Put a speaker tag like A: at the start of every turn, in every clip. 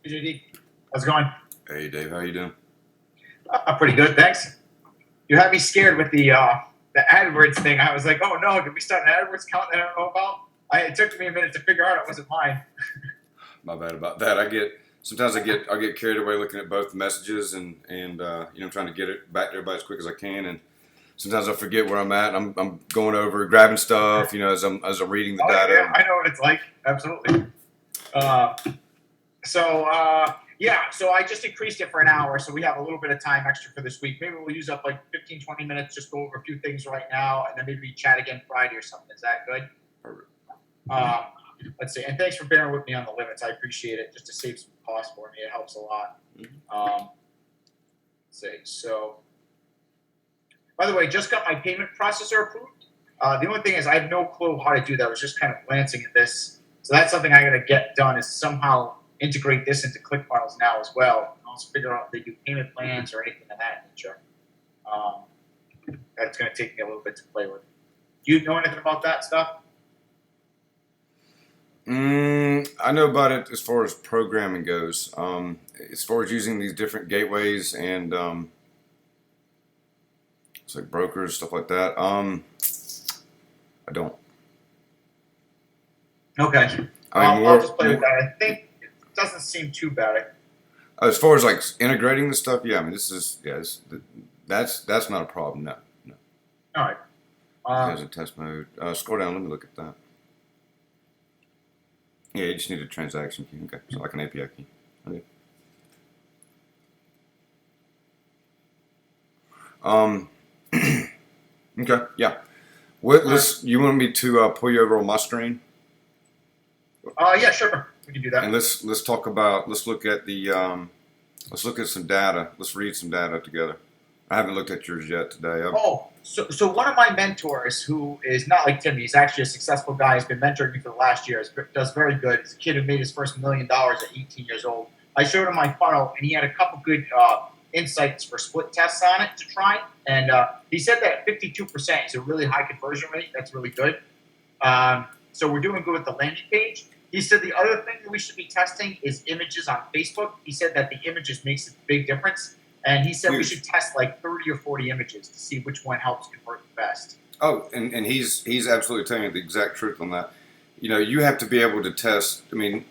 A: Hey, JD, how's it going?
B: Hey Dave, how you doing?
A: Pretty good, thanks. You had me scared with the AdWords thing. I was like, oh no, did we start an AdWords account that I don't know about? It took me a minute to figure out it wasn't mine.
B: My bad about that. I get carried away looking at both messages and trying to get it back to everybody as quick as I can, and sometimes I forget where I'm at. I'm going over grabbing stuff, as I'm reading the
A: Oh yeah,
B: data.
A: I know what it's like. Absolutely. Uh, so I just increased it for an hour, so we have a little bit of time extra for this week. Maybe we'll use up like 15, 20 minutes, just go over a few things right now, and then maybe we chat again Friday or something. Is that good?
B: Perfect.
A: Um, let's see. And thanks for bearing with me on the limits. I appreciate it, just to save some cost for me. It helps a lot. Let's see. So, by the way, just got my payment processor approved. The only thing is I have no clue how to do that. I was just kind of glancing at this. So that's something I got to get done, is somehow integrate this into ClickFunnels now as well. And also figure out if they do payment plans or anything of that nature. That's going to take me a little bit to play with. Do you know anything about that stuff?
B: I know about it as far as programming goes. As far as using these different gateways and it's like brokers, stuff like that. I don't.
A: Okay.
B: I mean,
A: I'll just play with that. I think it doesn't seem too bad.
B: as far as like integrating the stuff, yeah. I mean, that's not a problem. No, no.
A: All right.
B: As a test mode. Scroll down. Let me look at that. Yeah, you just need a transaction key. Okay, so like an API key. Okay. Okay, yeah. You want me to pull you over on my screen?
A: Yeah, sure. We can do that.
B: And let's talk about let's look at let's look at some data. Let's read some data together. I haven't looked at yours yet today.
A: So one of my mentors, who is not like Tim, he's actually a successful guy. He's been mentoring me for the last year. Does very good. He's a kid who made his first $1 million at 18 years old. I showed him my funnel, and he had a couple good insights for split tests on it to try. And he said that 52% is a really high conversion rate. That's really good. So we're doing good with the landing page. He said the other thing that we should be testing is images on Facebook. He said that the images makes a big difference. And he said we should test like 30 or 40 images to see which one helps convert the best.
B: Oh, and he's absolutely telling you the exact truth on that. You have to be able to test. I mean,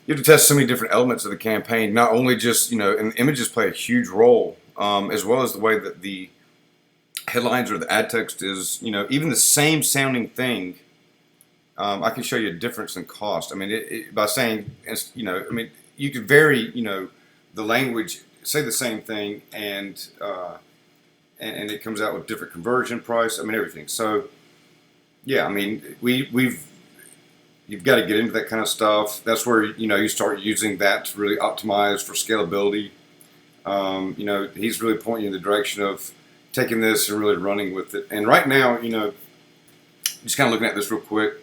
B: you have to test so many different elements of the campaign. Not only just and images play a huge role, as well as the way that the headlines or the ad text is. Even the same sounding thing. I can show you a difference in cost. I mean, by saying, I mean, you could vary, the language, say the same thing, and it comes out with different conversion price. I mean, everything. So, yeah, I mean, you've got to get into that kind of stuff. That's where you start using that to really optimize for scalability. He's really pointing in the direction of taking this and really running with it. And right now, just kind of looking at this real quick.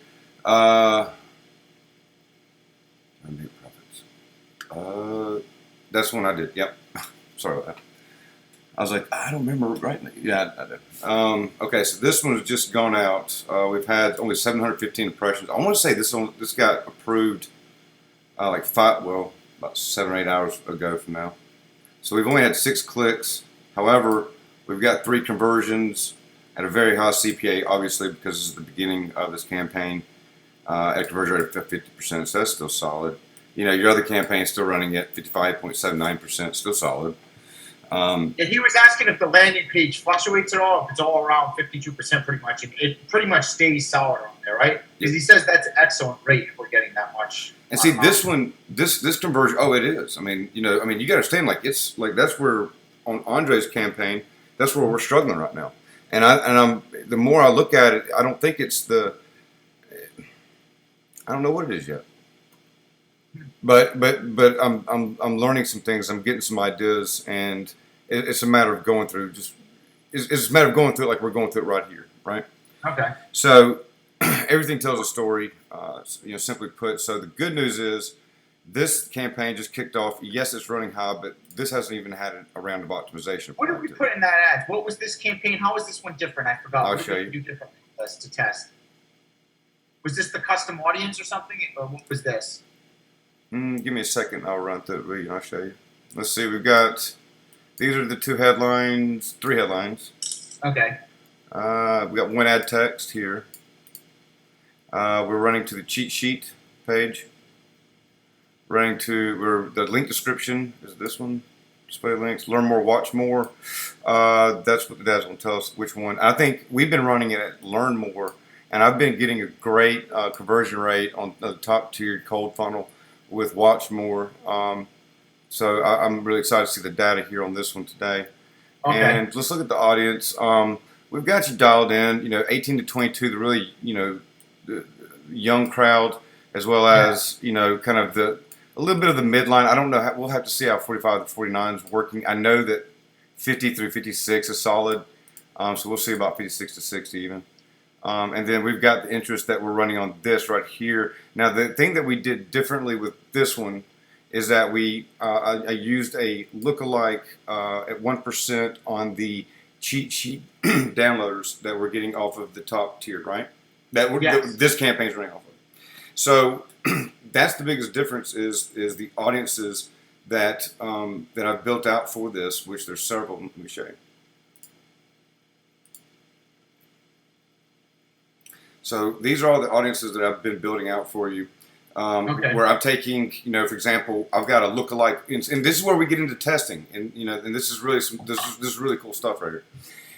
B: That's one I did. Yep. Sorry about that. I was like, I don't remember right now. Yeah, I did. Okay, so this one has just gone out. We've had only 715 impressions. I want to say this got approved about 7 or 8 hours ago from now. So we've only had 6 clicks. However, we've got 3 conversions at a very high CPA, obviously, because this is the beginning of this campaign. At a conversion rate of 50%, so that's still solid. Your other campaign is still running at 55.79%, still solid.
A: And he was asking if the landing page fluctuates at all, if it's all around 52% pretty much. It pretty much stays solid on there, right? Because he says that's an excellent rate if we're getting that much.
B: And see, this one, this conversion, it is. I mean, you got to understand, it's like that's where, on Andre's campaign, that's where we're struggling right now. And I'm the more I look at it, I don't think it's I don't know what it is yet, but I'm learning some things. I'm getting some ideas, and it's a matter of going through. It's a matter of going through it like we're going through it right here, right?
A: Okay.
B: So everything tells a story. Simply put. So the good news is this campaign just kicked off. Yes, it's running high, but this hasn't even had a round of optimization.
A: What did we put in that ad? What was this campaign? How was this one different? I forgot.
B: I'll show you.
A: What did we do differently to test? Was this the custom audience or something, or what was this?
B: Give me a second. I'll run through it and I'll show you. Let's see. We've got these are the two headlines, three headlines.
A: Okay.
B: We got one ad text here. We're running to the cheat sheet page. The link description is this one. Display links. Learn more, watch more. That's what the dad's going to tell us which one. I think we've been running it at learn more, and I've been getting a great conversion rate on the top tiered cold funnel with watch more. So I'm really excited to see the data here on this one today.
A: Okay.
B: And let's look at the audience. We've got you dialed in. 18 to 22, the really the young crowd, as well as kind of a little bit of the midline. I don't know. We'll have to see how 45 to 49 is working. I know that 50 through 56 is solid, so we'll see about 56 to 60 even. And then we've got the interest that we're running on this right here. Now, the thing that we did differently with this one is that I used a lookalike at 1% on the cheat sheet downloaders that we're getting off of the top tier, right? This campaign's running off of. So that's the biggest difference is the audiences that I've built out for this, which there's several. Let me show you. So these are all the audiences that I've been building out for you. Where I'm taking, for example, I've got a lookalike, and this is where we get into testing, and and this is really this is really cool stuff right here.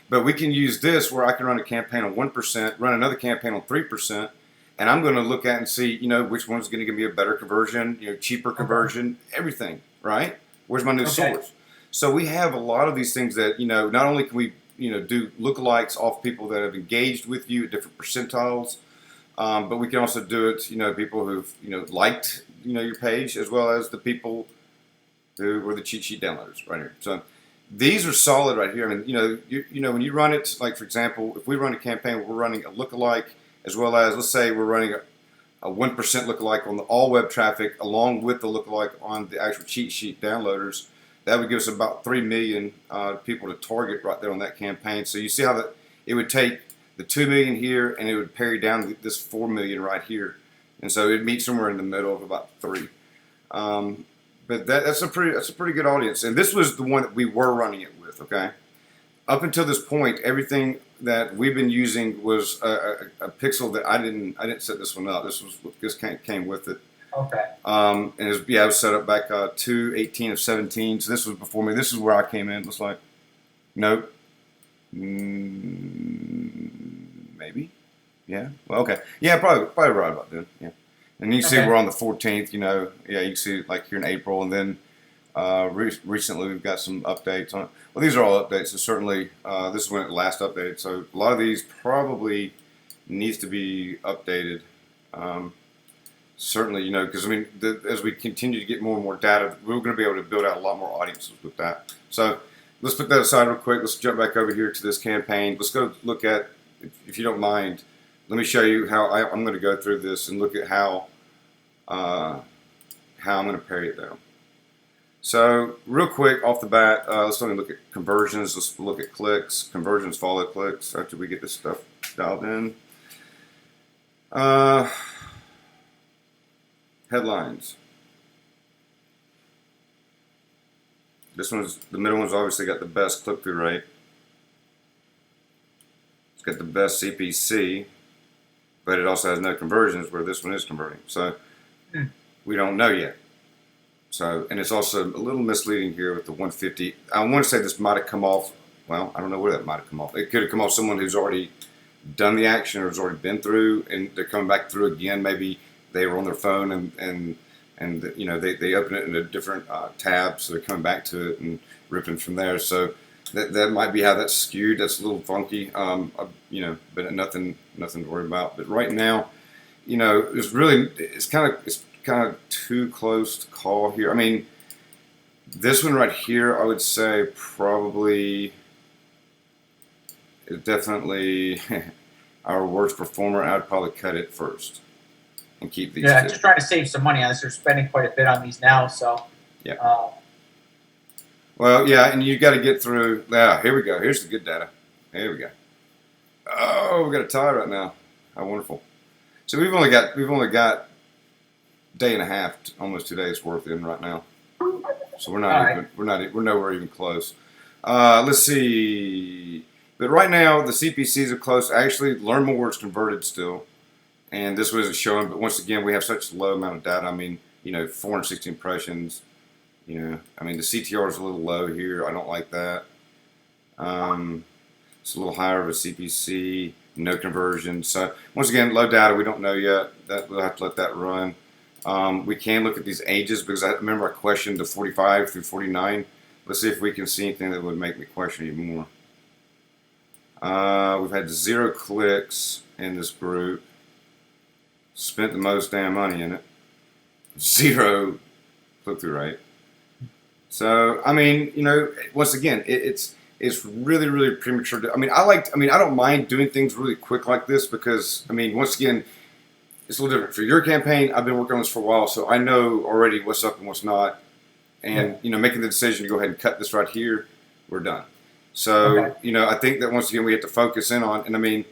B: But we can use this where I can run a campaign on 1%, run another campaign on 3%, and I'm going to look at and see, which one's going to give me a better conversion, cheaper conversion, everything, right? Where's my new source? So we have a lot of these things that, not only can we, do lookalikes off people that have engaged with you at different percentiles, but we can also do it, people who've, liked, your page, as well as the people who were the cheat sheet downloaders right here. So these are solid right here. I mean, when you run it, like for example, if we run a campaign where we're running a lookalike, as well as, let's say we're running a 1% lookalike on the all web traffic, along with the lookalike on the actual cheat sheet downloaders, that would give us about 3 million people to target right there on that campaign. So you see how it would take the 2 million here, and it would parry down this 4 million right here, and so it'd meet somewhere in the middle of about 3. But that's a pretty good audience, and this was the one that we were running it with. Okay, up until this point, everything that we've been using was a pixel that I didn't set this one up. This came with it.
A: Okay.
B: And it was set up back 2/18 of 17. So this was before me. This is where I came in. Looks like, nope. Maybe. Yeah. Well, okay. Yeah, probably right about then. Yeah. And you can see we're on the 14th. Yeah, you can see like here in April, and then recently we've got some updates on it. Well, these are all updates. So certainly this is when it last updated. So a lot of these probably needs to be updated. Certainly, because I mean, as we continue to get more and more data, we're going to be able to build out a lot more audiences with that. So let's put that aside real quick. Let's jump back over here to this campaign. Let's go look at, if you don't mind, let me show you how I'm going to go through this and look at how I'm going to parry it down. So real quick off the bat, let's only look at conversions. Let's look at clicks. Conversions follow clicks after we get this stuff dialed in. Headlines. The middle one's obviously got the best click-through rate. It's got the best CPC, but it also has no conversions, where this one is converting. So we don't know yet. So, and it's also a little misleading here with the 150. I want to say this might have come off, well, I don't know where that might have come off. It could have come off someone who's already done the action or has already been through, and they're coming back through again. Maybe they were on their phone and they open it in a different tab, so they're coming back to it and ripping from there. So that might be how that's skewed. That's a little funky, but nothing to worry about. But right now, it's kind of too close to call here. I mean, this one right here, I would say probably is definitely our worst performer. I'd probably cut it first and keep these.
A: Yeah, just trying to save some money as they're spending quite a bit on these now. So
B: yeah. Well, yeah, and you got to get through. Yeah, here we go. Here's the good data. Here we go. Oh, we got a tie right now. How wonderful. So we've only got day and a half, almost 2 days worth in right now. So we're
A: All
B: not
A: right.
B: even we're nowhere even close. Let's see. But right now the CPCs are close. Actually, Learn More is converted still, and this wasn't showing. But once again, we have such a low amount of data. I mean, 460 impressions. I mean the CTR is a little low here. I don't like that. It's a little higher of a CPC. No conversion. So once again, low data. We don't know yet. That we'll have to let that run. We can look at these ages because I remember I questioned the 45 through 49. Let's see if we can see anything that would make me question even more. We've had 0 clicks in this group. Spent the most damn money in it. 0 click-through rate. So I mean, once again, it's really really premature. I mean, I don't mind doing things really quick like this because once again, it's a little different for your campaign. I've been working on this for a while, so I know already what's up and what's not. And making the decision to go ahead and cut this right here, we're done. So I think that once again we have to focus in on. And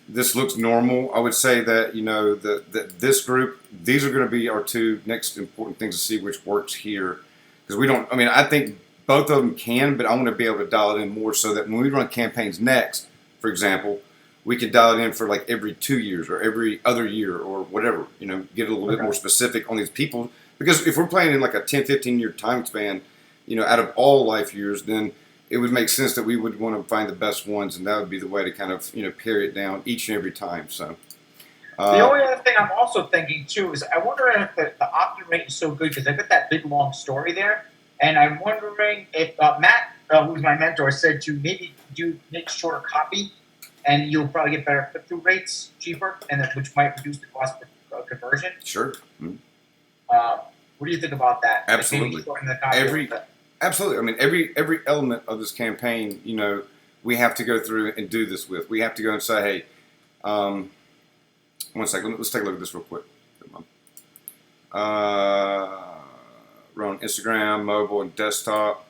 B: this looks normal. I would say that that this group, these are going to be our 2 next important things to see which works here, because we don't. I think both of them can, but I want to be able to dial it in more so that when we run campaigns next, for example, we can dial it in for like every 2 years or every other year or whatever. Get a little bit more specific on these people. Because if we're playing in like a 10, 15-year time span, out of all life years, then it would make sense that we would want to find the best ones, and that would be the way to kind of, pare it down each and every time. So
A: The only other thing I'm also thinking too is I wonder if the opt-in rate is so good because I've got that big long story there, and I'm wondering if Matt, who's my mentor, said to maybe make shorter copy, and you'll probably get better click-through rates, cheaper, and which might reduce the cost per conversion.
B: Sure. Mm-hmm.
A: What do you think about that?
B: Absolutely. Absolutely. Every element of this campaign, we have to go through and do this with. We have to go and say, hey, 1 second. Let's take a look at this real quick. We're on Instagram, mobile, and desktop.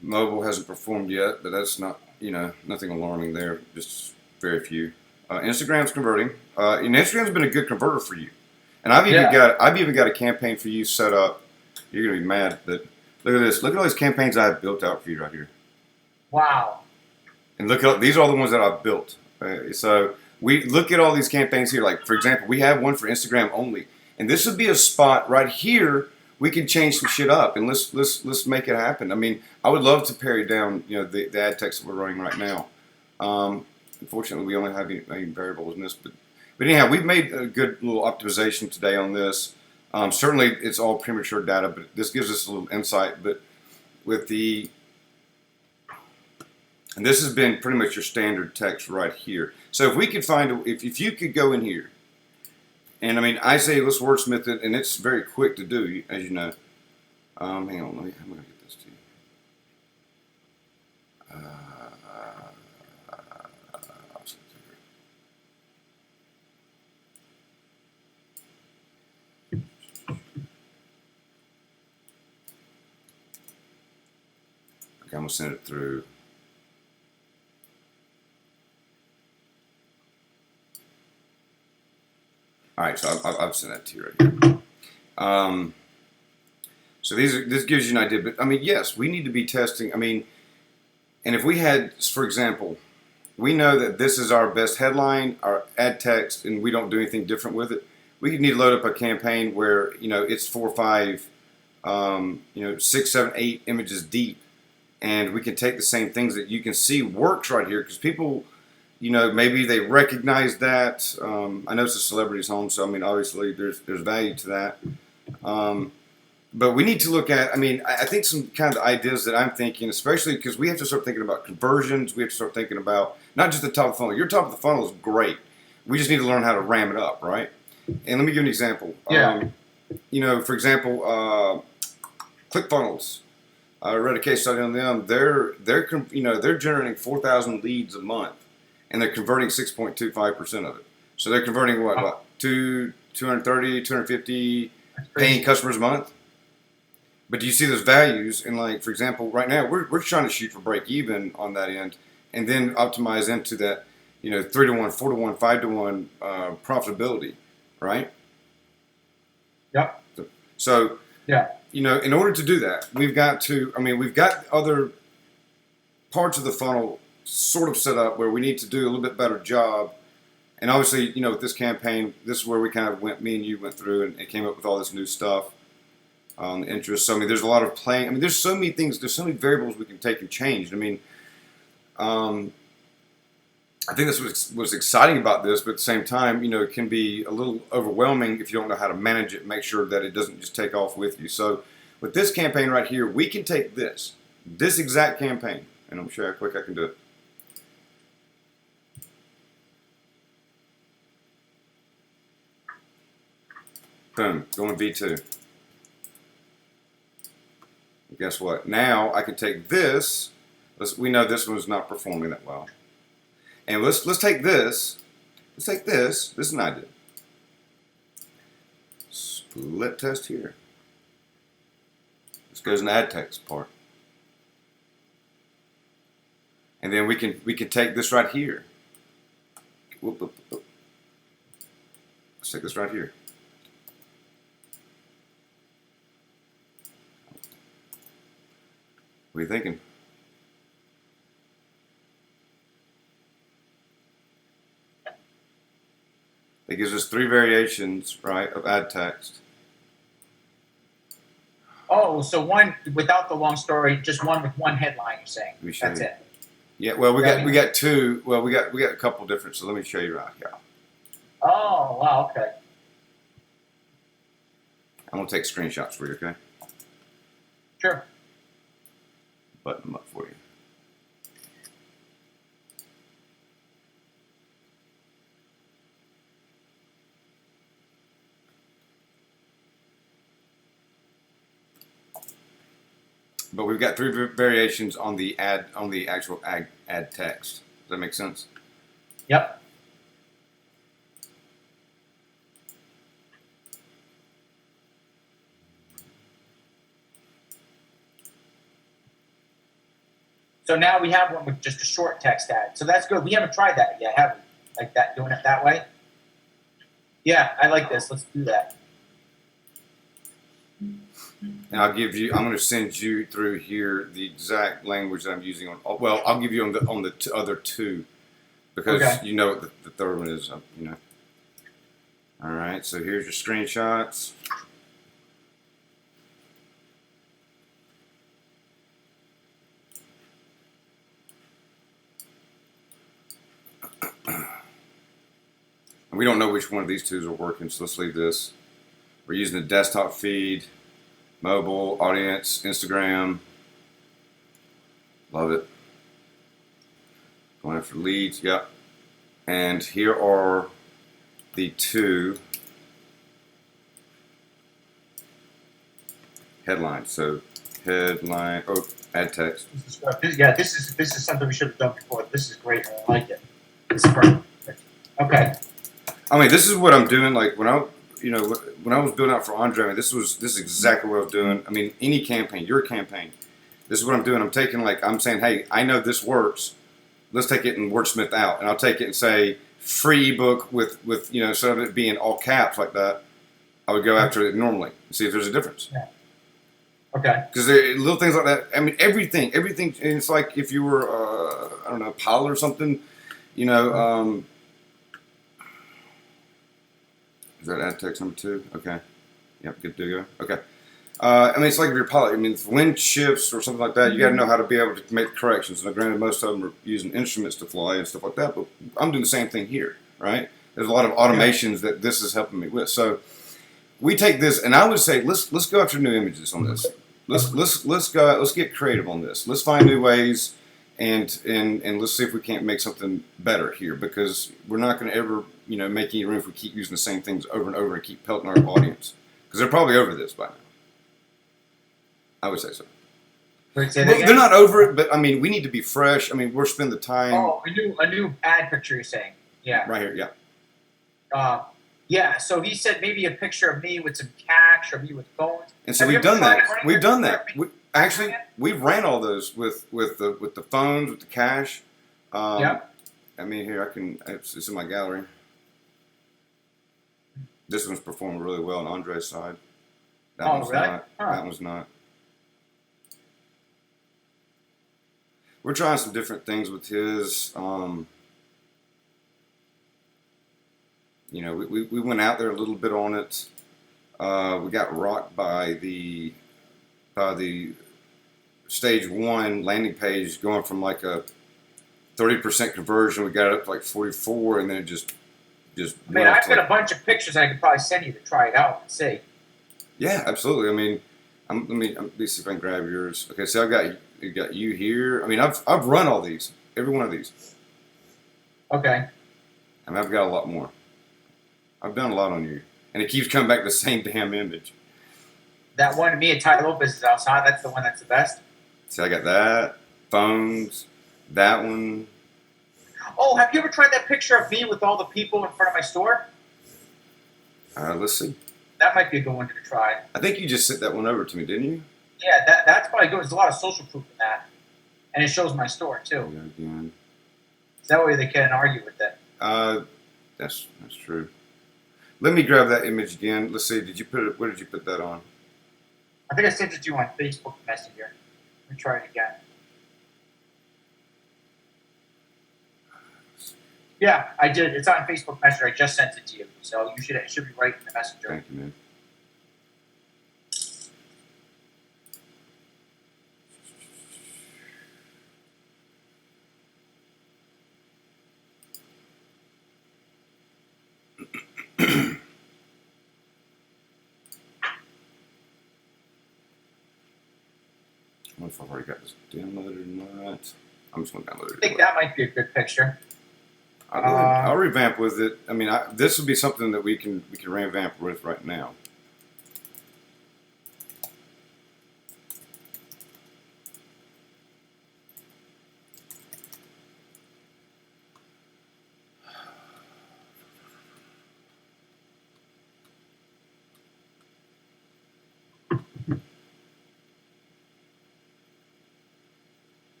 B: Mobile hasn't performed yet, but that's not, nothing alarming there. Just very few. Instagram's converting, and Instagram's been a good converter for you. And I've even got a campaign for you set up. You're gonna be mad, but look at this. Look at all these campaigns I've built out for you right here.
A: Wow.
B: And look at these are all the ones that I've built. So we look at all these campaigns here. Like for example, we have one for Instagram only, and this would be a spot right here. We can change some shit up, and let's make it happen. I would love to pare down, the ad text that we're running right now. Unfortunately, we only have any variables in this, but anyhow, we've made a good little optimization today on this. Certainly, it's all premature data, but this gives us a little insight. But and this has been pretty much your standard text right here. So if we could find, if you could go in here, and I say let's wordsmith it, and it's very quick to do, as you know. Hang on, I'm going to get this to you. Okay, I'm going to send it through. All right, so I've sent that to you right here. So this gives you an idea, but yes, we need to be testing. And if we had, for example, we know that this is our best headline, our ad text, and we don't do anything different with it. We need to load up a campaign where it's 4 or 5, 6, 7, 8 images deep, and we can take the same things that you can see works right here because people. Maybe they recognize that. I know it's a celebrity's home, so obviously there's value to that. But we need to look at. I think some kind of ideas that I'm thinking, especially because we have to start thinking about conversions. We have to start thinking about not just the top of the funnel. Your top of the funnel is great. We just need to learn how to ram it up, right? And let me give you an example.
A: Yeah.
B: For example, ClickFunnels. I read a case study on them. They're generating 4,000 leads a month. And they're converting 6.25% of it. So they're converting what 230, 250 paying customers a month. But do you see those values? And for example, right now we're trying to shoot for break even on that end, and then optimize into that 3 to 1, 4 to 1, 5 to 1 profitability, right?
A: Yep.
B: So,
A: Yeah.
B: in order to do that, we've got to. I mean, we've got other parts of the funnel sort of set up where we need to do a little bit better job. And obviously, with this campaign, this is where we kind of went. Me and you went through and came up with all this new stuff on interest. So I mean, there's a lot of playing. I mean, there's so many things. There's so many variables we can take and change. I mean, I think this was exciting about this, but at the same time, it can be a little overwhelming if you don't know how to manage it. Make sure that it doesn't just take off with you. So with this campaign right here, we can take this exact campaign, and I'm sure how quick I can do it. Boom, going V2. Guess what? Now I can take this. We know this one's not performing that well. And let's take this. Let's take this. This is an idea. Split test here. This goes in the ad text part. And then we can take this right here. Whoop, whoop, whoop. Let's take this right here. What are you thinking? It gives us 3 variations, right, of ad text.
A: Oh, so one without the long story, just one with one headline. You're saying that's it.
B: Yeah. Well, we got 2. Well, we got a couple different. So let me show you right here.
A: Oh, wow. Okay.
B: I'm gonna take screenshots for you. Okay.
A: Sure.
B: Button them up for you. But we've got 3 variations on the actual ad text. Does that make sense?
A: Yep. So now we have one with just a short text ad. So that's good. We haven't tried that yet, have we? Like that, doing it that way? Yeah, I like this. Let's do that.
B: And I'm going to send you through here the exact language that I'm using on. Well, I'll give you on the other 2, because
A: okay.
B: you know what the third one is. All right. So here's your screenshots. And we don't know which one of these 2s are working, so let's leave this. We're using the desktop feed. Mobile, audience, Instagram. Love it. Going after leads, yep. And here are the 2 headlines. So headline, ad text.
A: This is something we should have done before. This is great. I like it. This is perfect. Okay.
B: I mean, this is what I'm doing. Like when I was building out for Andre, I mean, this is exactly what I was doing. I mean, any campaign, your campaign, this is what I'm doing. I'm taking, I'm saying, hey, I know this works. Let's take it and wordsmith out. And I'll take it and say free ebook with instead of it being all caps like that, I would go after it normally and see if there's a difference.
A: Yeah. Okay.
B: Because little things like that. I mean, everything. And it's like if you were, I don't know, a pilot or something, Is that ad text number 2? Okay. Yep, good to go. Okay. I mean, it's like if you're a pilot. I mean, if wind shifts or something like that, you got to know how to be able to make corrections. Now, granted, most of them are using instruments to fly and stuff like that, but I'm doing the same thing here, right? There's a lot of automations that this is helping me with. So we take this, and I would say let's go after new images on this. Let's get creative on this. Let's find new ways, and let's see if we can't make something better here, because we're not going to ever make any room if we keep using the same things over and over and keep pelting our audience, because they're probably over this by now. I would say so. They're not over it, but I mean, we need to be fresh. I mean, we're spending the time.
A: Oh, a new ad picture, you're saying? Yeah.
B: Right here, yeah.
A: Yeah. So he said maybe a picture of me with some cash, or me with phones.
B: And so we've done that. We've done that. We ran all those with the phones, with the cash.
A: Yeah.
B: I mean, here it's in my gallery. This one's performing really well on Andre's side. That
A: Oh,
B: one's
A: really?
B: not.
A: Huh.
B: That one's not. We're trying some different things with his. We went out there a little bit on it. We got rocked by the stage one landing page going from like a 30% conversion. We got it up to like 44, and then it just
A: I mean,
B: went off
A: I've
B: to
A: got a bunch of pictures I could probably send you to try it out and see.
B: yeah, absolutely. I mean, let me see if I can grab yours. Okay, so you got you here. I mean, I've run all these, every one of these.
A: Okay.
B: I mean, I've got a lot more. I've done a lot on you, and it keeps coming back to the same damn image.
A: That one, me and Ty Lopez is outside. That's the one that's the best.
B: See, I got that phones, that one.
A: Oh, have you ever tried that picture of me with all the people in front of my store?
B: Let's see.
A: That might be a good one to try.
B: I think you just sent that one over to me, didn't you?
A: Yeah, that's probably good. There's a lot of social proof in that. And it shows my store, too.
B: Yeah, again.
A: So that way they can't argue with it.
B: That's true. Let me grab that image again. Let's see. Did you put it? Where did you put that on?
A: I think I sent it to you on Facebook Messenger. Let me try it again. Yeah, I did. It's on Facebook Messenger. I just sent it to you. So it should be right in the messenger.
B: Thank you, man. I don't know if I've already got this downloaded or not. I'm just going to download it.
A: I think that might be a good picture.
B: I'll revamp with it. I mean, this would be something that we can revamp with right now.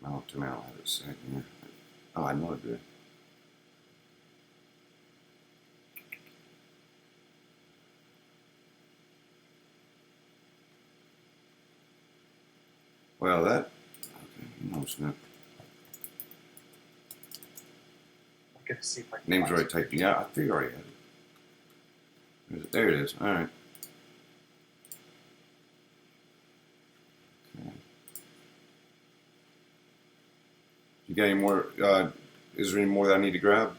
B: I don't have it set here. Oh, I know it did. Well, that. Okay, no, it's not.
A: I'm going to see if I can
B: Name's
A: find
B: already taken. Yeah, I think I already had it. There it is. All right. Okay. You got any more? Is there any more that I need to grab?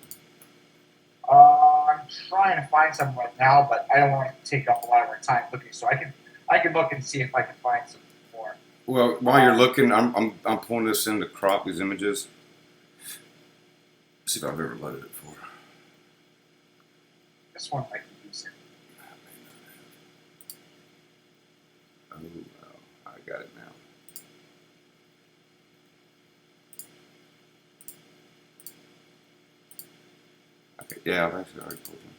A: I'm trying to find some right now, but I don't want to take up a lot of our time looking. So I can look and see if I can find some more.
B: Well, while you're looking, I'm pulling this in to crop these images. See if I've ever loaded it before.
A: This one might be decent.
B: Oh, well, I got it now. Okay, yeah, I've actually already pulled them.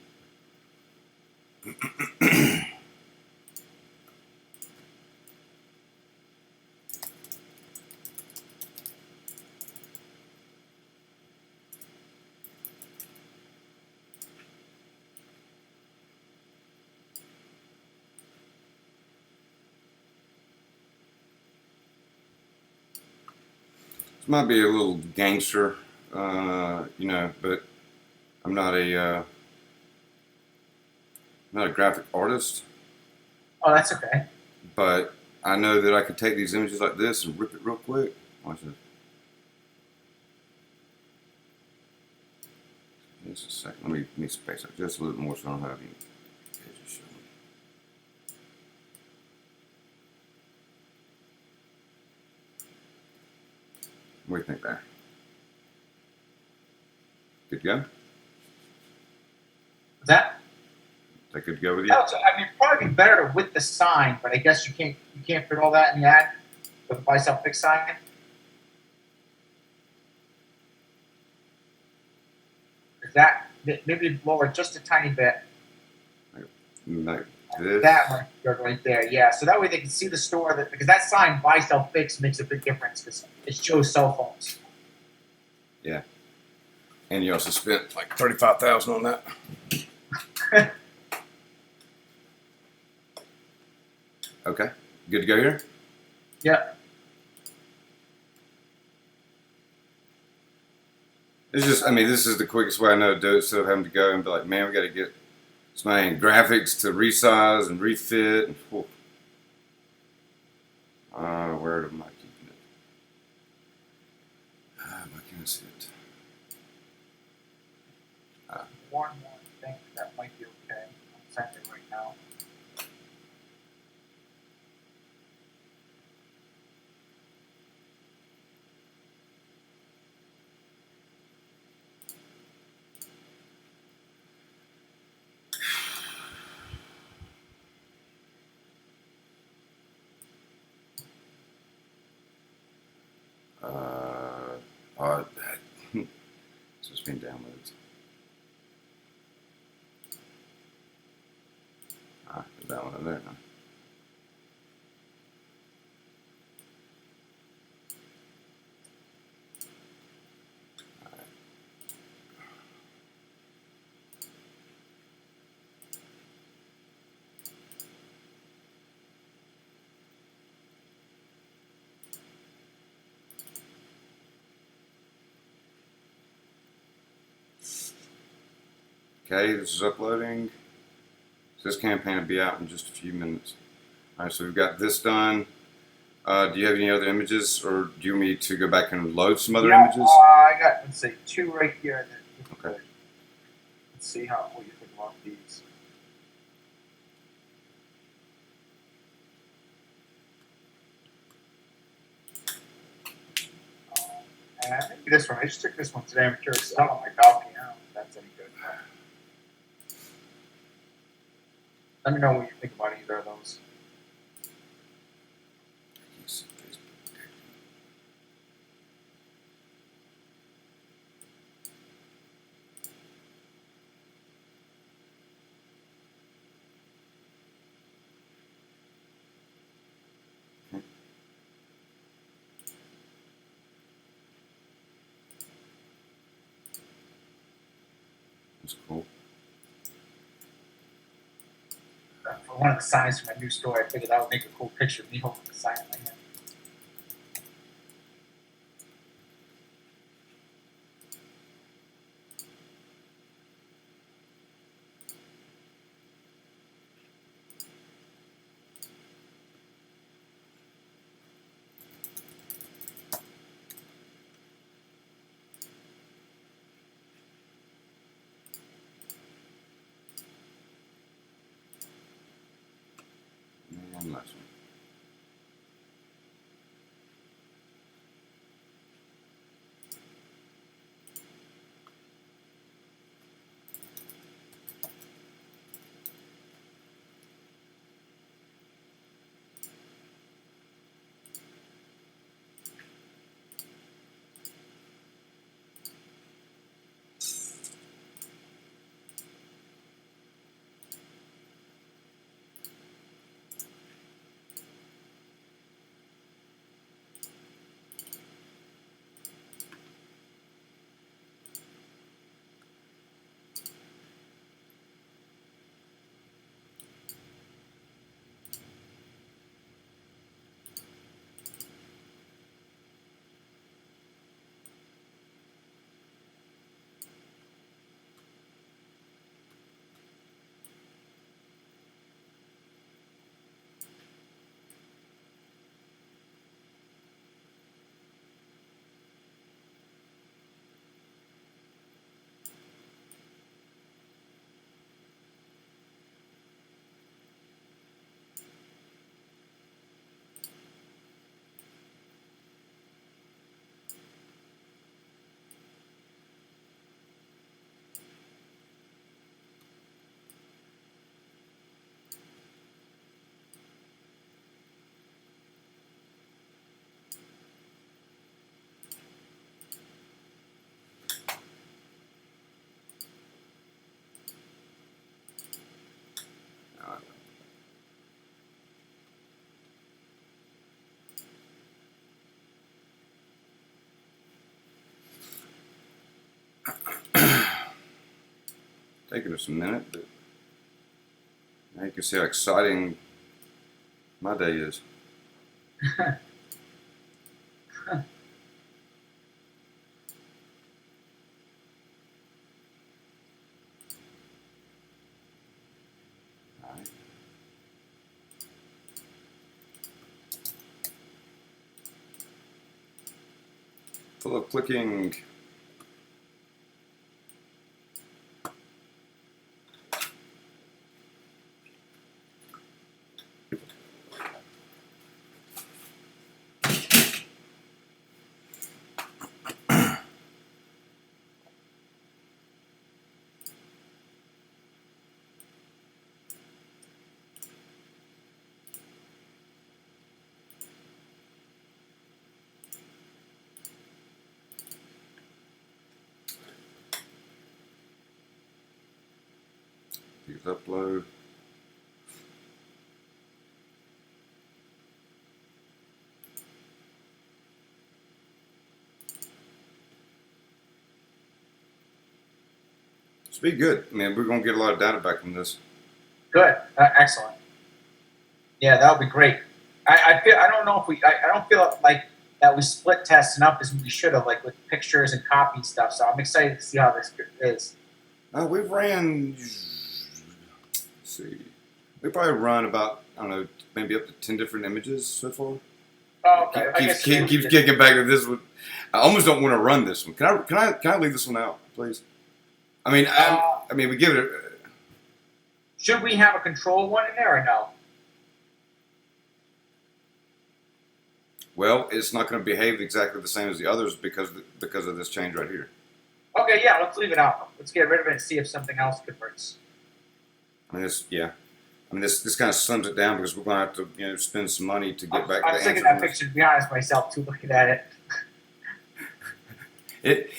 B: This might be a little gangster, but I'm not a graphic artist,
A: Oh, that's okay.
B: but I know that I can take these images like this and rip it real quick. Watch this. Just a second. Let me space out just a little more so I don't have any edges showing. What do you think there? Good to go?
A: Is that?
B: Is that good to go with you?
A: Yeah, so, I mean, it'd probably be better to with the sign, but I guess you can't fit all that in the ad with the buy sell fix sign. Is that maybe lower just a tiny bit?
B: Like this?
A: That one right there, yeah. So that way they can see the store because that sign buy sell fix makes a big difference because it shows cell phones.
B: And you also spent like $35,000 on that. Okay, good to go here.
A: Yeah.
B: It's just, I mean, this is the quickest way I know to do it, instead of having to go and be like, man, we got to get somebody graphics to resize and refit. And, where am I keeping it? Why can't I see it?
A: One more thing that might be okay. I'm sending it right now.
B: So it's been downloaded. Put that one in there now. Okay, this is uploading. So this campaign will be out in just a few minutes. All right, so we've got this done. Do you have any other images, or do you want me to go back and load some other images?
A: I got, let's say, 2 right here.
B: Okay.
A: Let's see what you think about these. And maybe this one. I just took this one today. I'm curious. It's out on my balcony. I don't know if that's any good. Let me know what you think about either of those.
B: That's cool.
A: For one of the signs for my new store, I figured that would make a cool picture of me holding the sign in my hand.
B: And last one. taking us a minute, but now you can see how exciting my day is. All right. Full of clicking. Use upload. It's be good. I mean, we're gonna get a lot of data back from this.
A: Good. Excellent. Yeah, that would be great. I feel I don't know if we I don't feel like that we split tests enough as we should have, like with pictures and copy stuff. So I'm excited to see how this is.
B: We've ran. Let's see. We probably run about, I don't know, maybe up to 10 different images so far.
A: Oh, okay. I guess
B: Keeps kicking back to this one. I almost don't want to run this one. Can I leave this one out, please? I mean, we give it a.
A: Should we have a control one in there or no?
B: Well, it's not going to behave exactly the same as the others because of this change right here.
A: Okay, yeah, let's leave it out. Let's get rid of it and see if something else converts.
B: I mean, this kind of slims it down because we're going to have to spend some money to get back.
A: I'm sick of that picture. To be honest, myself too. Looking at it.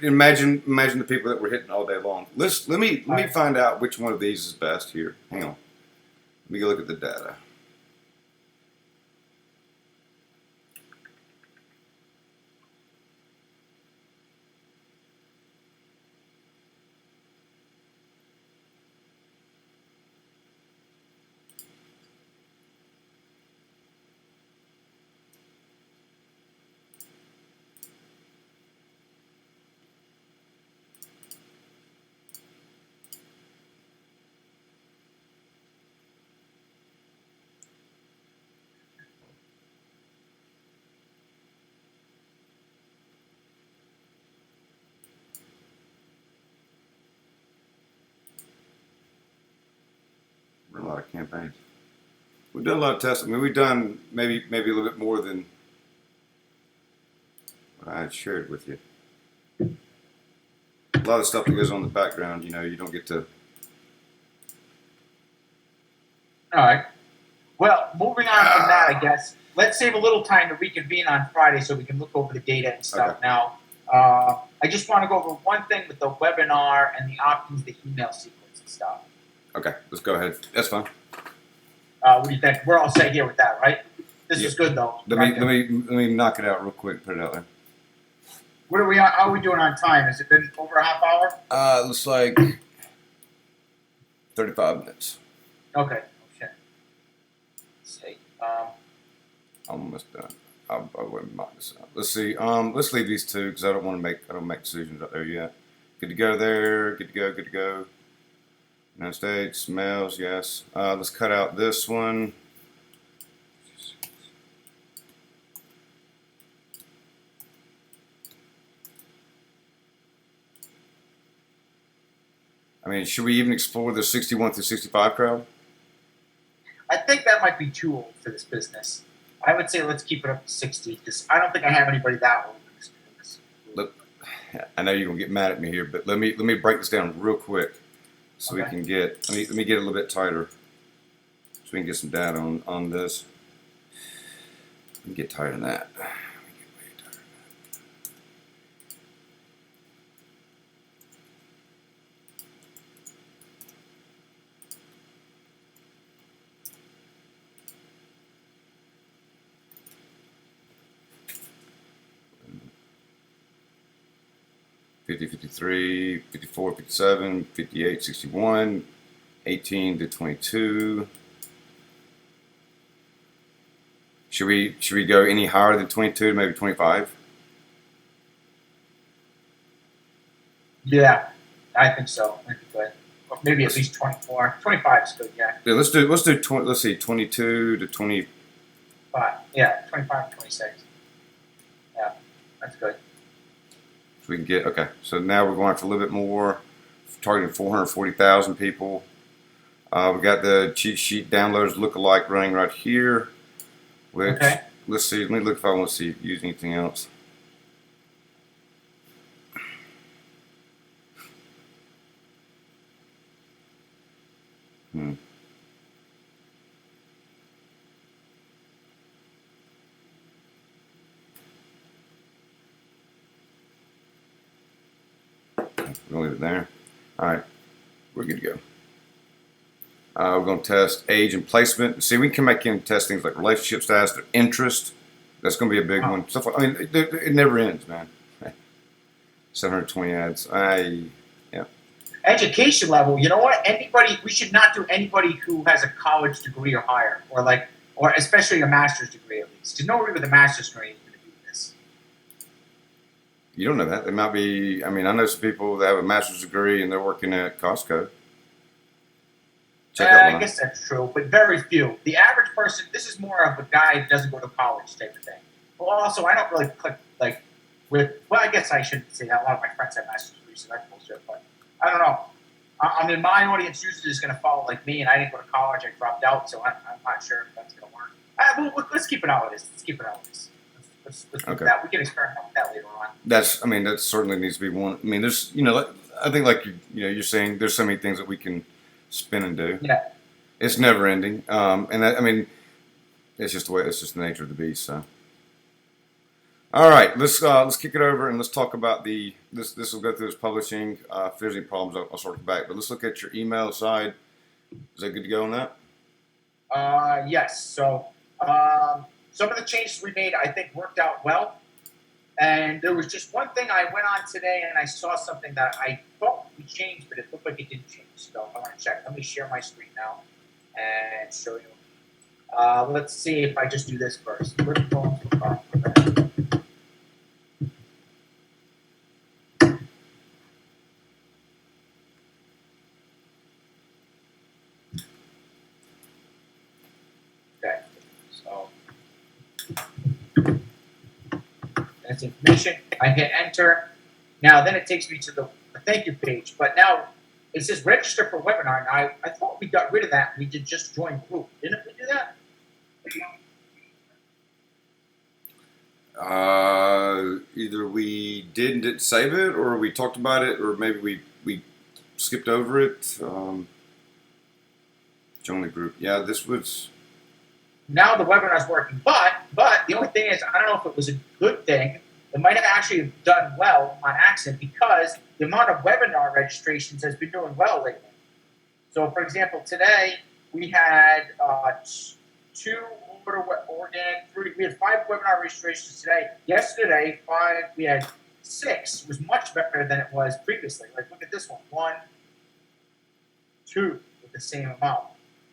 B: Imagine the people that we're hitting all day long. Let me find out which one of these is best here. Hang on. Let me go look at the data. Run a lot of campaigns. We've done a lot of testing. I mean, we've done maybe a little bit more than what I had shared with you. A lot of stuff that goes on in the background, you don't get to.
A: All right. Well, moving on from that, I guess let's save a little time to reconvene on Friday so we can look over the data and stuff.
B: Okay.
A: Now, I just want to go over one thing with the webinar and the options, the email sequence and stuff.
B: Okay, let's go ahead. That's fine.
A: What do you think? We're all set here with that, right? This is good though.
B: Let me knock it out real quick. Put it out there.
A: What are we? How are we doing on time? Has it been over a half hour?
B: Looks like 35 minutes.
A: Okay. Let's see.
B: Almost done. I wouldn't mark this out. Let's see. Let's leave these two because I don't make decisions right there yet. Good to go there. Good to go. Good to go. United States, males, yes. Let's cut out this one. I mean, should we even explore the 61 through 65 crowd?
A: I think that might be too old for this business. I would say let's keep it up to 60 because I don't think I have anybody that old.
B: Look, I know you're gonna get mad at me here, but let me break this down real quick. So
A: Okay.
B: we can get, let me get a little bit tighter so we can get some data on this. Let me get tighter than that. 50, 53, 54, 57, 58, 61, 18 to 22. Should we go any higher than 22, maybe 25?
A: Yeah, I think so. That'd be good. Or maybe at least 24. 25 is good, yeah.
B: Yeah, let's do 20, let's see, 22 to 20.
A: Yeah, 25 to 26. Yeah, that's good.
B: So we can get, okay. So now we're going for a little bit more, targeting 440,000 people. We got the cheat sheet downloads lookalike running right here. Which,
A: Okay.
B: let's see, let me look if I want to see use anything else. Hmm. We'll leave it there. All right, we're good to go. We're going to test age and placement. See, we can come back in and test things like relationship status, their interest. That's going to be a big one. Stuff like, I mean, it never ends, man. 720 ads. Yeah.
A: Education level, you know what? Anybody, we should not do anybody who has a college degree or higher, or especially a master's degree at least. Because nobody with a master's degree is going to do this.
B: You don't know that. They might be, I mean, I know some people that have a master's degree and they're working at Costco. Check out
A: I
B: one.
A: guess that's true, but very few. The average person, this is more of a guy who doesn't go to college type of thing. Well, also, I don't really click well, I guess I shouldn't say that. A lot of my friends have master's degrees, so that's bullshit. But I don't know. I mean, my audience usually is going to follow like me, and I didn't go to college. I dropped out, so I'm not sure if that's going to work. Let's keep it how it is. Let's keep
B: Okay.
A: do that. We can experiment with that later on.
B: I mean, that certainly needs to be one. I mean, there's, I think like you're saying, there's so many things that we can spin and do.
A: Yeah.
B: It's never ending. And that, I mean, it's just the nature of the beast. So, all right, let's kick it over and let's talk about this. This will go through this publishing. If there's any problems, I'll sort it back. But let's look at your email side. Is that good to go on that?
A: Yes. So some of the changes we made, I think, worked out well. And there was just one thing I went on today, and I saw something that I thought we changed, but it looked like it didn't change. So I want to check. Let me share my screen now and show you. Let's see if I just do this first. Okay, so that's information. I hit enter. Now, then it takes me to the thank you page. But now it says register for webinar. And I thought we got rid of that. We did just join group. Didn't we do that?
B: Either we didn't save it, or we talked about it, or maybe we skipped over it. Join the group. Yeah, this was.
A: Now the webinar's working, but the only thing is, I don't know if it was a good thing. It might have actually done well on accident because the amount of webinar registrations has been doing well lately. So, for example, today we had 2 organic, 3. We had 5 webinar registrations today. Yesterday, 5. We had 6. It was much better than it was previously. Like, look at this one: 1, 2 with the same amount.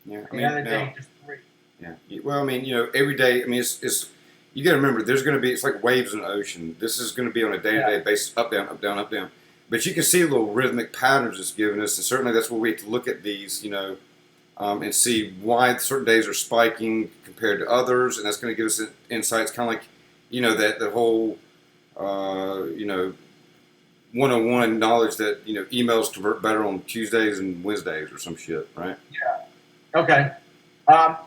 B: Yeah,
A: The other day, just 3.
B: Yeah. Well, I mean, every day. I mean, it's you got to remember. There's going to be. It's like waves in the ocean. This is going to be on a day-to-day basis, up, down, up, down, up, down. But you can see little rhythmic patterns it's giving us, and certainly that's where we have to look at these, and see why certain days are spiking compared to others, and that's going to give us insights, kind of like, that the whole, 101 knowledge that emails convert better on Tuesdays and Wednesdays or some shit, right?
A: Yeah. Okay.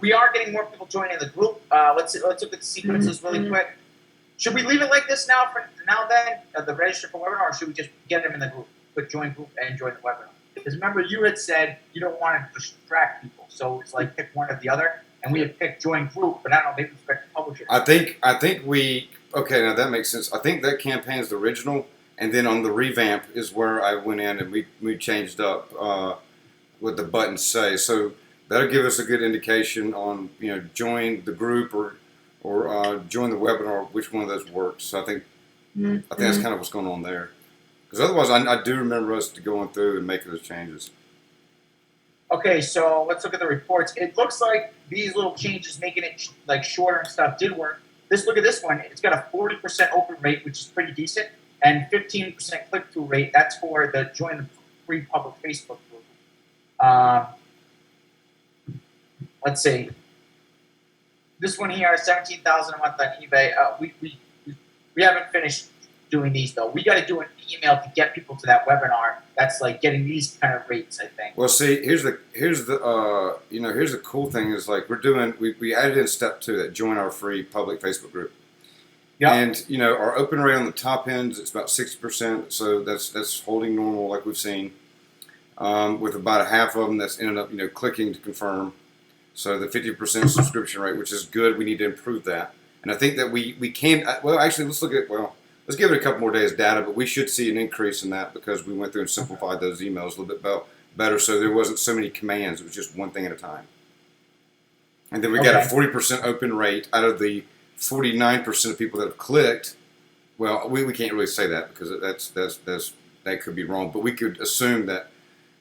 A: We are getting more people joining the group. Let's look at the sequences really quick. Should we leave it like this now for now then, the register for webinar, or should we just get them in the group, put join group and join the webinar? Because remember, you had said you don't want to distract people, so it's like pick one or the other, and we had picked join group, but I don't know, maybe we forgot to publish it.
B: I think okay, now that makes sense. I think that campaign is the original, and then on the revamp is where I went in and we changed up what the buttons say. So that'll give us a good indication on join the group or join the webinar, which one of those works. So I think that's kind of what's going on there. Because otherwise, I do remember us going through and making those changes.
A: Okay, so let's look at the reports. It looks like these little changes, making it like shorter and stuff, did work. Look at this one. It's got a 40% open rate, which is pretty decent, and 15% click through rate. That's for the join the free public Facebook group. Um, let's see. This one here, 17,000 a month on eBay. We haven't finished doing these though. We got to do an email to get people to that webinar. That's like getting these kind of rates, I think.
B: Well, see, here's the here's the cool thing is like we added in step 2 that join our free public Facebook group.
A: Yeah.
B: And our open rate on the top end is about 60%, so that's holding normal like we've seen. With about a half of them that's ended up clicking to confirm. So the 50% subscription rate, which is good, we need to improve that. And I think that we can. Well, actually, let's give it a couple more days data, but we should see an increase in that because we went through and simplified those emails a little bit better, so there wasn't so many commands. It was just one thing at a time. And then we got a 40% open rate out of the 49% of people that have clicked. Well, we can't really say that because that could be wrong, but we could assume that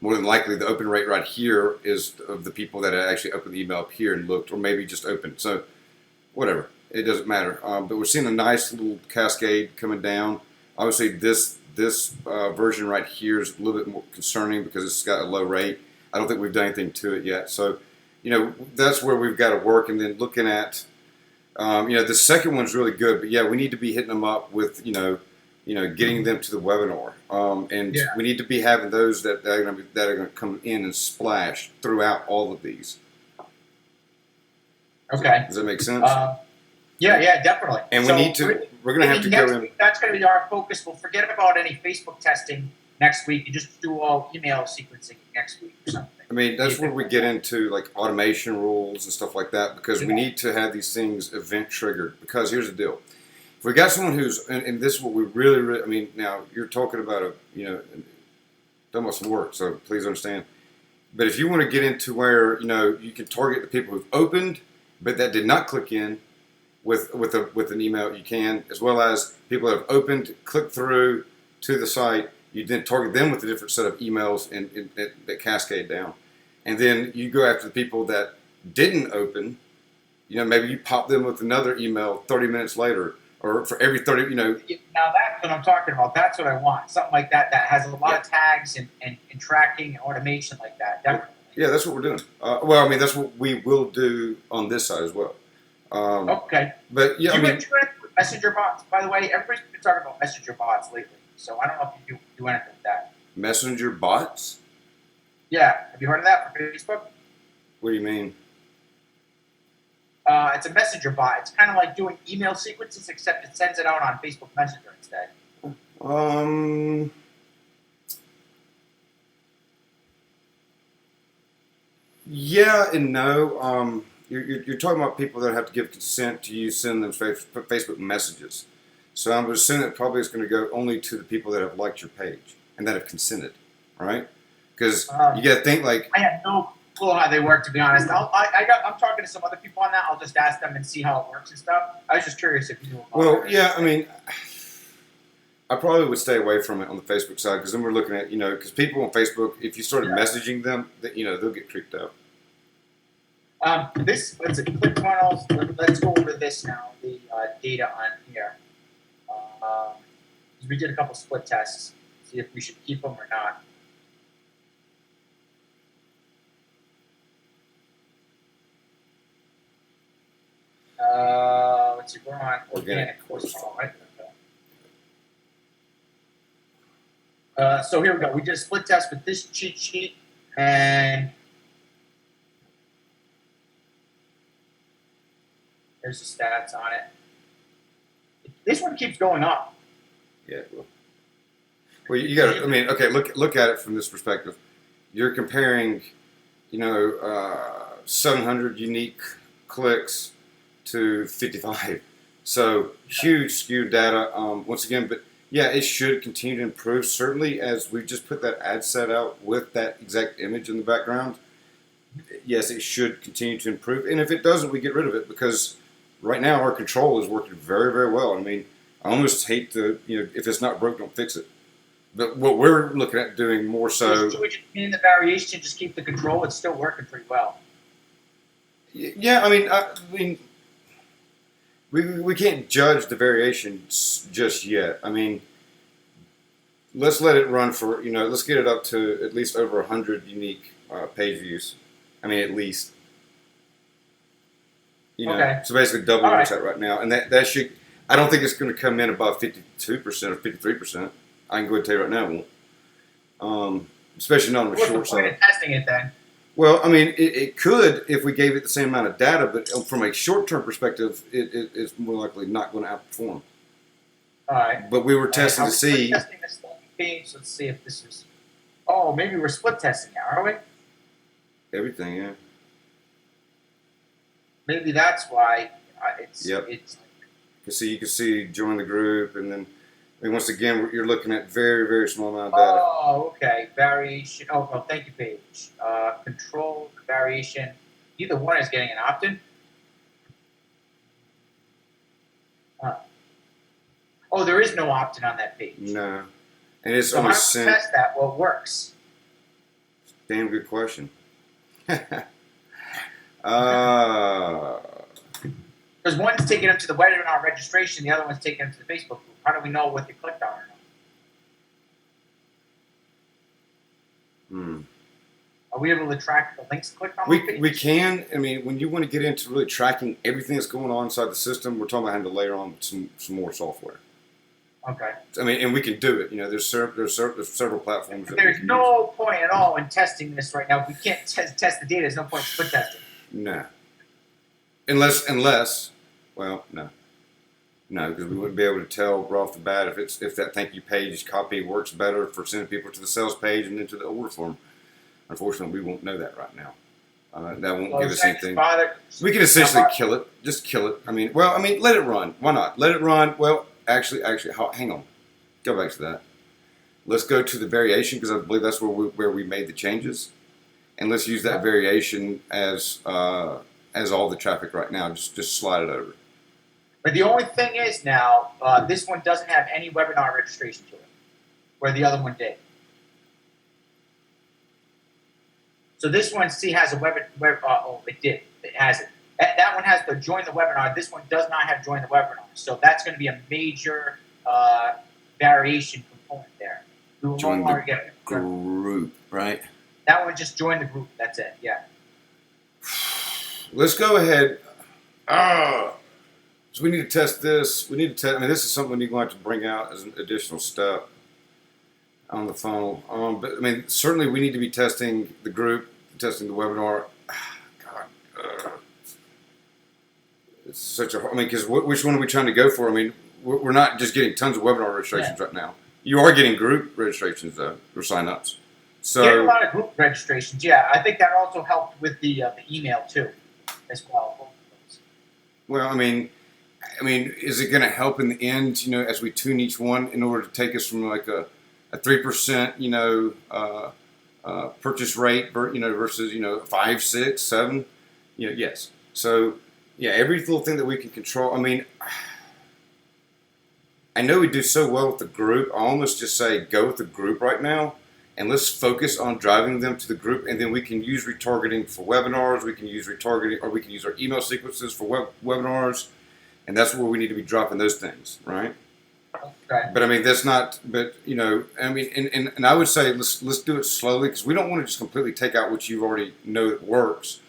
B: more than likely the open rate right here is of the people that actually opened the email up here and looked, or maybe just opened. So whatever, it doesn't matter. But we're seeing a nice little cascade coming down. Obviously, this version right here is a little bit more concerning because it's got a low rate. I don't think we've done anything to it yet. So that's where we've got to work. And then looking at the second one's really good, but yeah, we need to be hitting them up with getting them to the webinar, we need to be having those that are going to come in and splash throughout all of these.
A: Okay.
B: Does that make sense?
A: Yeah, definitely.
B: And we're going to have to go in.
A: That's going to be our focus. We'll forget about any Facebook testing next week and just do all email sequencing next week or something.
B: I mean, that's where we get into like automation rules and stuff like that because we need to have these things event triggered. Because here's the deal. If we got someone who's, and this is what we really, I mean, now you're talking about talking about some work, so please understand. But if you want to get into where, you can target the people who've opened, but that did not click in with an email, you can, as well as people that have opened, clicked through to the site, you then target them with a different set of emails and that cascade down. And then you go after the people that didn't open, maybe you pop them with another email 30 minutes later. Or for every 30,
A: Now that's what I'm talking about. That's what I want. Something like that has a lot of tags and tracking and automation like that. Definitely.
B: Yeah, that's what we're doing. Well, I mean, that's what we will do on this side as well.
A: Okay.
B: But yeah,
A: messenger bots, by the way, everybody's been talking about messenger bots lately. So I don't know if you do anything with that.
B: Messenger bots?
A: Yeah. Have you heard of that for Facebook?
B: What do you mean?
A: It's a messenger bot. It's kind of like doing email sequences, except it sends it out on Facebook Messenger instead.
B: Yeah and no. You're talking about people that have to give consent to you send them Facebook messages. So I'm assuming that probably is going to go only to the people that have liked your page and that have consented, right? Because you got to think like
A: I have no clue how they work, to be honest. I'm talking to some other people on that. I'll just ask them and see how it works and stuff. I was just curious if you knew about
B: Well,
A: it.
B: yeah, I mean, I probably would stay away from it on the Facebook side because then we're looking at, because people on Facebook, if you started messaging them, they'll get creeped out.
A: Let's click funnels. Let's go over this now, the data on here. We did a couple split tests, see if we should keep them or not. Let's see, we're on organic course funnel, right? So here we go. We did a split test with this cheat sheet, and there's the stats on it. This one keeps going up.
B: Yeah, well, you got to. I mean, okay, look at it from this perspective. You're comparing, 700 unique clicks to 55. So huge skewed data. Once again, but yeah, it should continue to improve. Certainly, as we just put that ad set out with that exact image in the background. Yes, it should continue to improve. And if it doesn't, we get rid of it because right now our control is working very, very well. I mean, I almost hate to, if it's not broke, don't fix it. But what we're looking at doing more so.
A: Should we just in the variation, just keep the control? It's still working pretty well.
B: Yeah, I mean, we can't judge the variations just yet. I mean, let's let it run for let's get it up to at least over 100 unique page views. I mean, at least.
A: Okay.
B: So basically double what's at right now, and that should. I don't think it's going to come in above 52% or 53%. I can go ahead and tell you right now it won't. Especially not on the short
A: What's the point
B: side.
A: of testing it then?
B: Well, I mean, it could if we gave it the same amount of data, but from a short-term perspective, it's more likely not going to outperform.
A: All right.
B: But we were testing to see.
A: Testing this page. Let's see if this is. Oh, maybe we're split testing now, are we?
B: Everything, yeah.
A: Maybe that's why it's.
B: Yep.
A: It's.
B: You can see join the group, and then once again, you're looking at very, very small amount of data.
A: Oh, okay. Variation. Oh, well, thank you, page. Control variation. Either one is getting an opt-in. Oh, there is no opt-in on that page.
B: No, and it's
A: So
B: only
A: how do we
B: sent.
A: test that? Well, it works.
B: Damn good question.
A: Because one's taking them to the webinar registration, the other one's taking them to the Facebook group. How do we know what they clicked on or not? Are we able to track the links clicked on?
B: We can. I mean, when you want to get into really tracking everything that's going on inside the system, we're talking about having to layer on some more software.
A: Okay.
B: I mean, and we can do it. There's several platforms.
A: There's no point at all in testing this right now. If we can't test the data, there's no point in split testing.
B: No. Unless, well, no, because we wouldn't be able to tell right off the bat if that thank you page copy works better for sending people to the sales page and then to the order form. Unfortunately, we won't know that right now. That won't give us anything. We can essentially kill it. Just kill it. I mean, let it run. Why not? Let it run. Well, actually, hang on. Go back to that. Let's go to the variation because I believe that's where we made the changes, and let's use that variation as all the traffic right now. Just slide it over.
A: But the only thing is now, this one doesn't have any webinar registration to it, where the other one did. So this one, has a it did. It has it. That one has the join the webinar. This one does not have join the webinar. So that's going to be a major variation component there. We will
B: join
A: no longer
B: the
A: get it.
B: group, right?
A: That one just join the group. That's it. Yeah.
B: Let's go ahead. So we need to test this. We need to test. I mean, this is something you're going to have to bring out as an additional step on the funnel. But I mean, certainly we need to be testing the group, testing the webinar. God, it's such a. I mean, because which one are we trying to go for? I mean, we're not just getting tons of webinar registrations right now. You are getting group registrations though, or signups. So
A: getting a lot of group registrations. Yeah, I think that also helped with the email too, as well.
B: Well, I mean, is it going to help in the end? As we tune each one in order to take us from like a 3%, purchase rate, versus 5, 6, 7. Yes. So yeah, every little thing that we can control. I mean, I know we do so well with the group. I almost just say go with the group right now, and let's focus on driving them to the group, and then we can use retargeting for webinars. We can use retargeting, or we can use our email sequences for webinars, and that's where we need to be dropping those things, right?
A: Okay.
B: But I mean, that's not. But and I would say let's do it slowly because we don't want to just completely take out what you already know that works.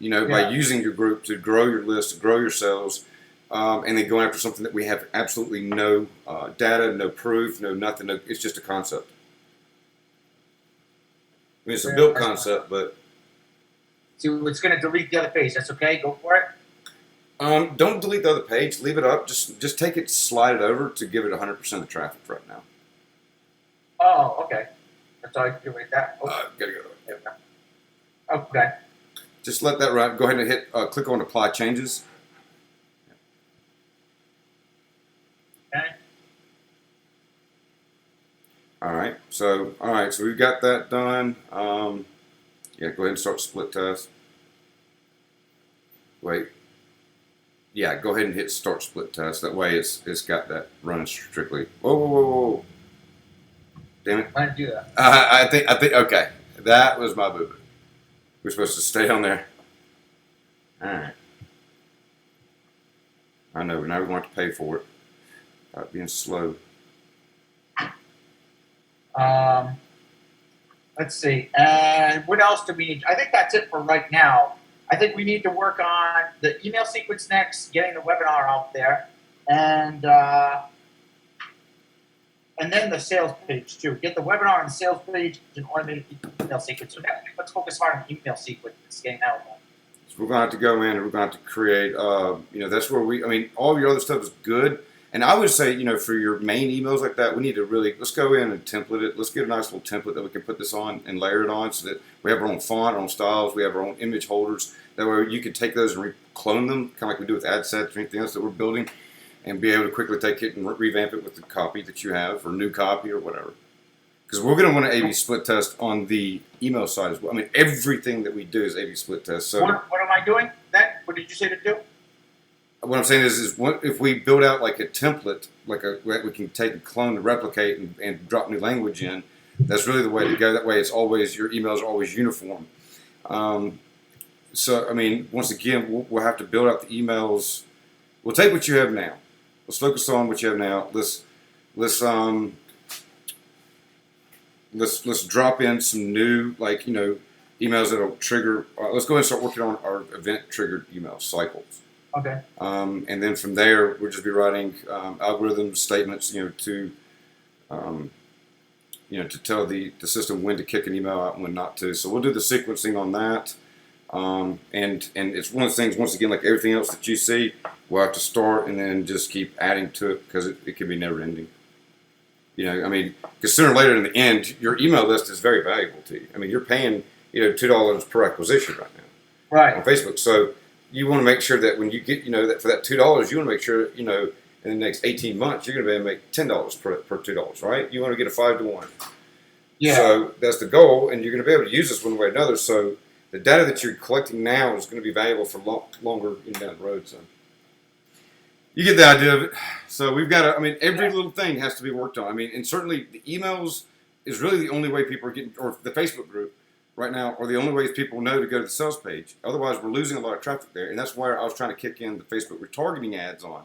B: By using your group to grow your list, to grow your sales, and then going after something that we have absolutely no data, no proof, no nothing. It's just a concept. I mean, it's a built concept, but.
A: So it's going to delete the other page. That's okay. Go for it.
B: Don't delete the other page. Leave it up. Just take it, slide it over to give it 100% of the traffic right now.
A: Oh, okay. That's all you can do with that.
B: Gotta go.
A: There we go. Okay.
B: Just let that run. Go ahead and hit click on Apply Changes.
A: Okay.
B: All right. So we've got that done. Yeah. Go ahead and start split test. Wait. Yeah. Go ahead and hit Start Split Test. That way, it's got that running strictly. Whoa. Damn it.
A: Why did you do that?
B: I think. Okay, that was my boo boo. We're supposed to stay on there. All right. I know. Now we want to pay for it. Being slow.
A: Let's see. And what else do we need? I think that's it for right now. I think we need to work on the email sequence next, getting the webinar out there, and then the sales page too. Get the webinar and the sales page and automated email sequence. So now let's focus hard on the email sequence. It's getting out.
B: So we're going to have to go in and we're going to have to create, that's where all your other stuff is good. And I would say, for your main emails like that, we need to let's go in and template it. Let's get a nice little template that we can put this on and layer it on so that we have our own font, our own styles, we have our own image holders. That way you can take those and clone them, kind of like we do with ad sets or anything else that we're building, and be able to quickly take it and revamp it with the copy that you have or new copy or whatever. Because we're going to want to A/B split test on the email side as well. I mean, everything that we do is A/B split test. So
A: what am I doing then? What did you say to do?
B: What I'm saying is if we build out like a template, we can take and clone and replicate and drop new language in, that's really the way to go. That way, your emails are always uniform. So, once again, we'll have to build out the emails. We'll take what you have now. Let's focus on what you have now. Let's drop in some new, emails that'll trigger. Let's go ahead and start working on our event-triggered email cycles.
A: Okay.
B: And then from there, we'll just be writing algorithms, statements, to tell the system when to kick an email out and when not to. So we'll do the sequencing on that. And it's one of the things, once again, like everything else that you see, we'll have to start and then just keep adding to it because it can be never ending. Because sooner or later in the end, your email list is very valuable to you. You're paying, $2 per acquisition right now.
A: Right.
B: On Facebook. So you want to make sure that when you get, that for that $2, you want to make sure, in the next 18 months, you're going to be able to make $10 per $2, right? You want to get a 5 to 1.
A: Yeah.
B: So that's the goal, and you're going to be able to use this one way or another. So the data that you're collecting now is going to be valuable for longer down the road. So you get the idea of it. So we've got to, every little thing has to be worked on. And certainly the emails is really the only way people are getting, or the Facebook group right now, are the only ways people know to go to the sales page. Otherwise, we're losing a lot of traffic there. And that's where I was trying to kick in the Facebook retargeting ads on.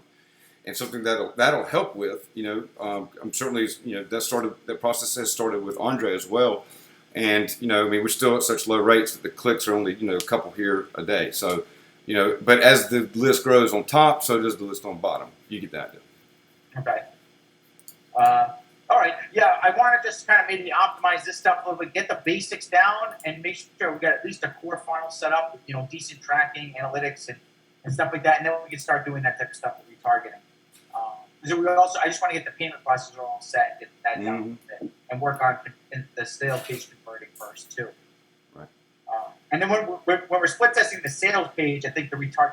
B: And something that'll help with, I'm certainly, that process has started with Andre as well. And, we're still at such low rates that the clicks are only, a couple here a day. So, but as the list grows on top, so does the list on bottom. You get that.
A: Okay. All right. Yeah, I want to just kind of maybe optimize this stuff a little bit, get the basics down, and make sure we got at least a core funnel set up with, decent tracking, analytics, and stuff like that. And then we can start doing that type of stuff with retargeting. So I just want to get the payment processor all set, get that down a bit, and work on the sales page converting first too.
B: Right.
A: And then when we're split testing the sales page, I think the retargeting